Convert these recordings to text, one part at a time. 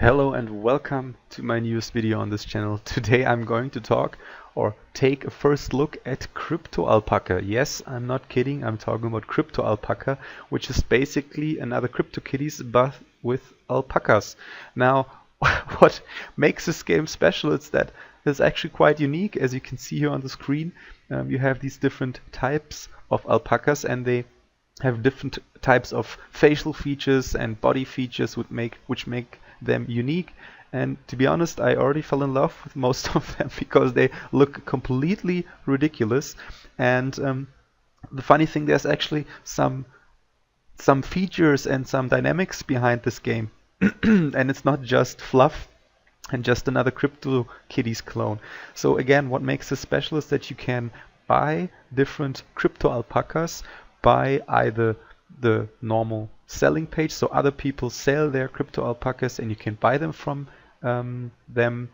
Hello and welcome to my newest video on this channel. Today I'm going to talk or take a first look at CryptoAlpaca. Yes, I'm not kidding, I'm talking about CryptoAlpaca, which is basically another CryptoKitties but with alpacas. Now, what makes this game special is that it's actually quite unique. As you can see here on the screen, you have these different types of alpacas and they have different types of facial features and body features which make them unique. And to be honest, I already fell in love with most of them because they look completely ridiculous. And the funny thing, there's actually some features and some dynamics behind this game. And it's not just fluff and just another CryptoKitties clone. So again, what makes this special is that you can buy different CryptoAlpacas by either the normal selling page, so other people sell their CryptoAlpacas and you can buy them from them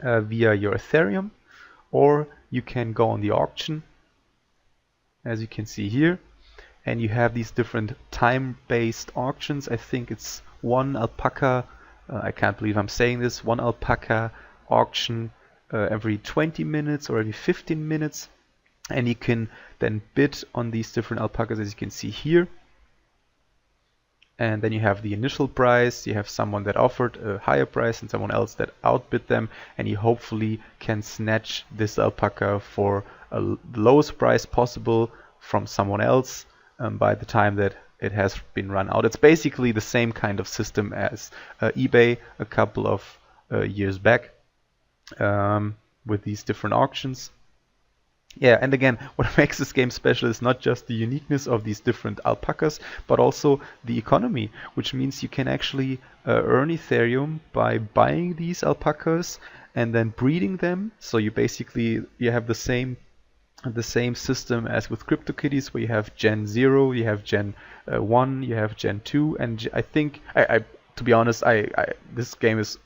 via your Ethereum, or you can go on the auction, as you can see here, and you have these different time-based auctions. I think it's one alpaca, I can't believe I'm saying this, one alpaca auction every 20 minutes or every 15 minutes. And you can then bid on these different alpacas, as you can see here. And then you have the initial price, you have someone that offered a higher price and someone else that outbid them, and you hopefully can snatch this alpaca for the lowest price possible from someone else by the time that it has been run out. It's basically the same kind of system as eBay a couple of years back with these different auctions. Yeah, and again, what makes this game special is not just the uniqueness of these different alpacas, but also the economy, which means you can actually earn Ethereum by buying these alpacas and then breeding them. So you have the same system as with CryptoKitties, where you have Gen 0, you have Gen 1, you have Gen 2, and I think to be honest, this game is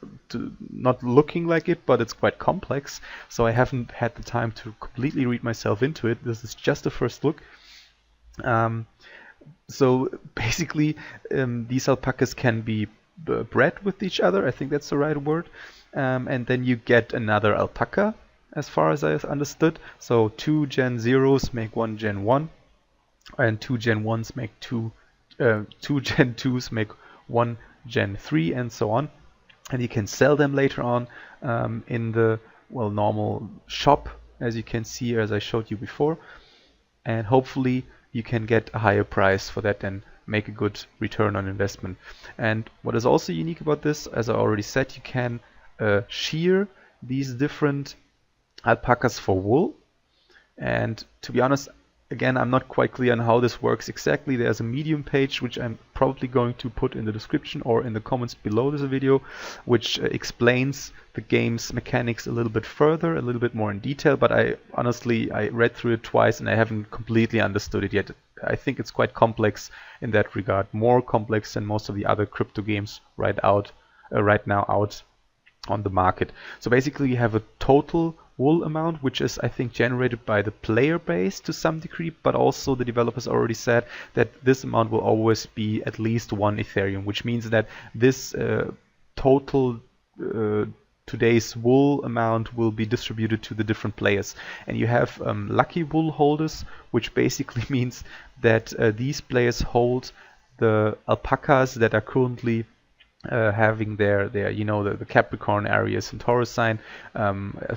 not looking like it, but it's quite complex, so I haven't had the time to completely read myself into it. This is just a first look. So basically, these alpacas can be bred with each other, I think that's the right word, and then you get another alpaca, as far as I've understood. So 2 Gen 0s make 1 Gen 1, and 2 Gen 1s make 2 Gen 2s make 1 Gen 3, and so on. And you can sell them later on in the normal shop, as you can see, as I showed you before. And hopefully you can get a higher price for that and make a good return on investment. And what is also unique about this, as I already said, you can shear these different alpacas for wool. And to be honest, again, I'm not quite clear on how this works exactly. There's a Medium page, which I'm probably going to put in the description or in the comments below this video, which explains the game's mechanics a little bit further, a little bit more in detail. But I read through it twice and I haven't completely understood it yet. I think it's quite complex in that regard, more complex than most of the other crypto games right now out on the market. So basically you have a total wool amount, which is, I think, generated by the player base to some degree, but also the developers already said that this amount will always be at least 1 Ethereum, which means that this total today's wool amount will be distributed to the different players. And you have lucky wool holders, which basically means that these players hold the alpacas that are currently having their the Capricorn, Aries and Taurus sign,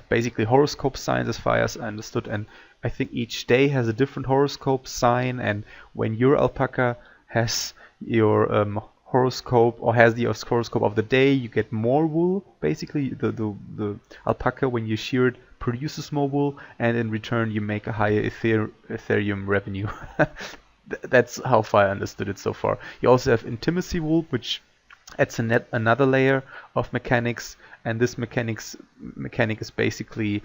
basically horoscope signs as far as I understood, and I think each day has a different horoscope sign, and when your alpaca has your horoscope or has the horoscope of the day, you get more wool. Basically the alpaca, when you shear it, produces more wool, and in return you make a higher Ethereum revenue. That's how far I understood it so far. You also have intimacy wool, which adds another layer of mechanics, and this mechanic is basically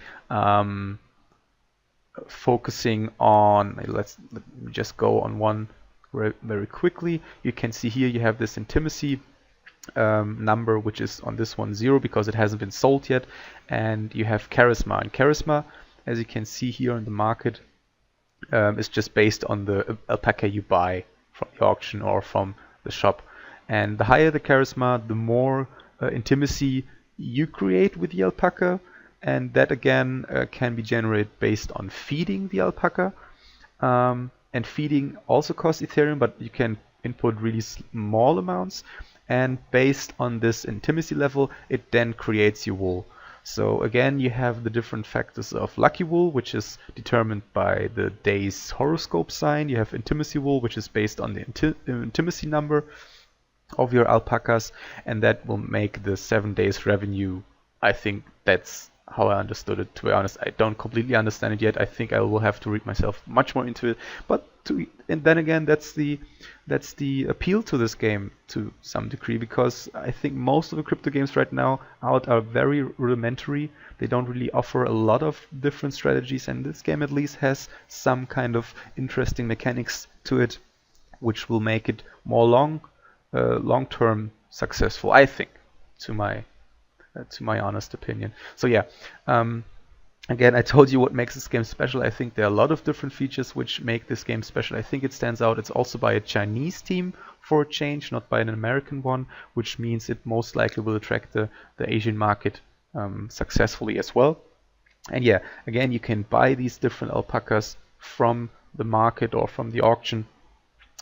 focusing on, let me just go on one very quickly. You can see here you have this intimacy number, which is on this one 0 because it hasn't been sold yet, and you have charisma, and charisma, as you can see here on the market, is just based on the alpaca you buy from the auction or from the shop. And the higher the charisma, the more intimacy you create with the alpaca, and that again can be generated based on feeding the alpaca. And feeding also costs Ethereum, but you can input really small amounts, and based on this intimacy level it then creates your wool. So again, you have the different factors of lucky wool, which is determined by the day's horoscope sign. You have intimacy wool, which is based on the intimacy number of your alpacas, and that will make the 7 days revenue. I think that's how I understood it. To be honest, I don't completely understand it yet. I think I will have to read myself much more into it. And then again, that's the appeal to this game to some degree, because I think most of the crypto games right now out are very rudimentary. They don't really offer a lot of different strategies, and this game at least has some kind of interesting mechanics to it, which will make it more long-term successful, I think, to my honest opinion. So yeah, again, I told you what makes this game special. I think there are a lot of different features which make this game special. I think it stands out. It's also by a Chinese team for a change, not by an American one, which means it most likely will attract the Asian market successfully as well. And yeah, again, you can buy these different alpacas from the market or from the auction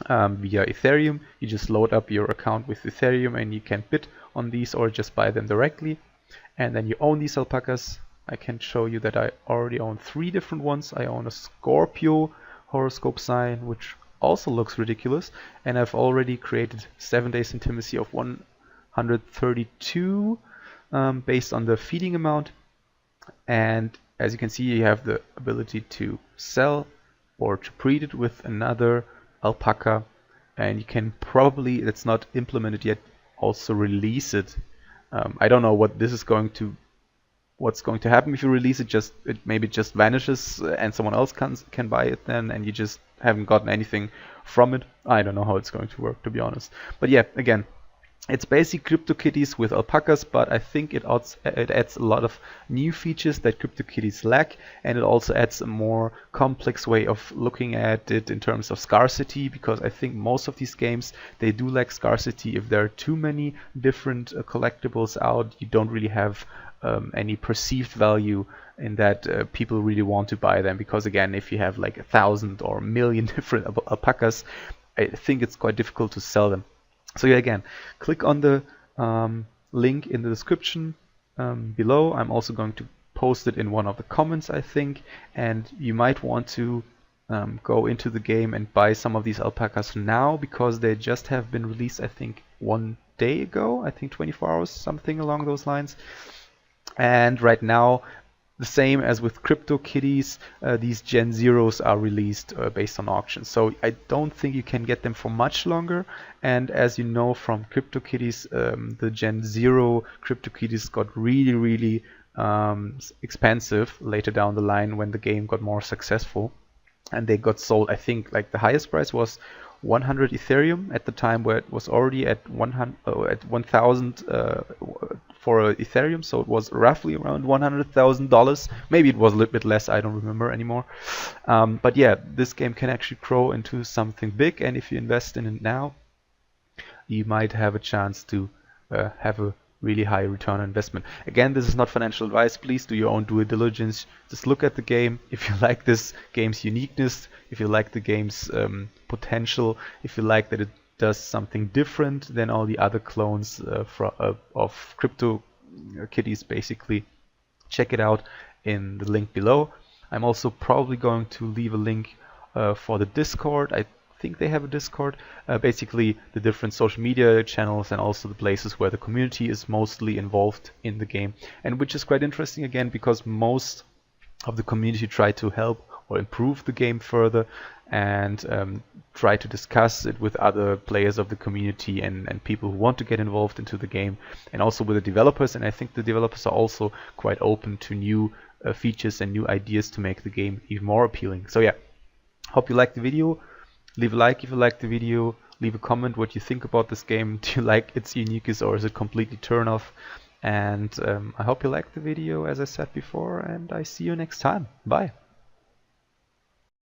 via Ethereum. You just load up your account with Ethereum and you can bid on these or just buy them directly, and then you own these alpacas. I can show you that I already own 3 different ones. I own a Scorpio horoscope sign, which also looks ridiculous, and I've already created 7 days intimacy of 132 based on the feeding amount. And as you can see, you have the ability to sell or to breed it with another alpaca, and you can probably, it's not implemented yet, also release it. I don't know what this is what's going to happen if you release it. Maybe it just vanishes and someone else can buy it then, and you just haven't gotten anything from it. I don't know how it's going to work, to be honest. But yeah, again, it's basically CryptoKitties with alpacas, but I think it adds a lot of new features that CryptoKitties lack, and it also adds a more complex way of looking at it in terms of scarcity, because I think most of these games, they do lack scarcity. If there are too many different collectibles out, you don't really have any perceived value in that people really want to buy them, because again, if you have like 1,000 or 1,000,000 different alpacas, I think it's quite difficult to sell them. So yeah, again, click on the link in the description below. I'm also going to post it in one of the comments, I think, and you might want to go into the game and buy some of these alpacas now, because they just have been released, I think, 1 day ago, I think 24 hours, something along those lines. And right now, the same as with CryptoKitties, these Gen Zeros are released based on auctions. So I don't think you can get them for much longer. And as you know from CryptoKitties, the Gen Zero CryptoKitties got really expensive later down the line when the game got more successful. And they got sold, I think, like the highest price was 100 Ethereum at the time, where it was already at 1,000 for Ethereum, so it was roughly around $100,000. Maybe it was a little bit less, I don't remember anymore. But yeah, this game can actually grow into something big, and if you invest in it now, you might have a chance to have a really high return on investment. Again, this is not financial advice. Please do your own due diligence. Just look at the game. If you like this game's uniqueness, if you like the game's potential, if you like that it does something different than all the other clones of CryptoKitties, basically, check it out in the link below. I'm also probably going to leave a link for the Discord. I think they have a Discord, basically the different social media channels and also the places where the community is mostly involved in the game, and which is quite interesting again, because most of the community try to help or improve the game further and try to discuss it with other players of the community and people who want to get involved into the game, and also with the developers. And I think the developers are also quite open to new features and new ideas to make the game even more appealing. So yeah, hope you liked the video. Leave a like if you liked the video. Leave a comment what you think about this game. Do you like its uniqueness, or is it completely turn off? And I hope you liked the video, as I said before, and I see you next time. Bye.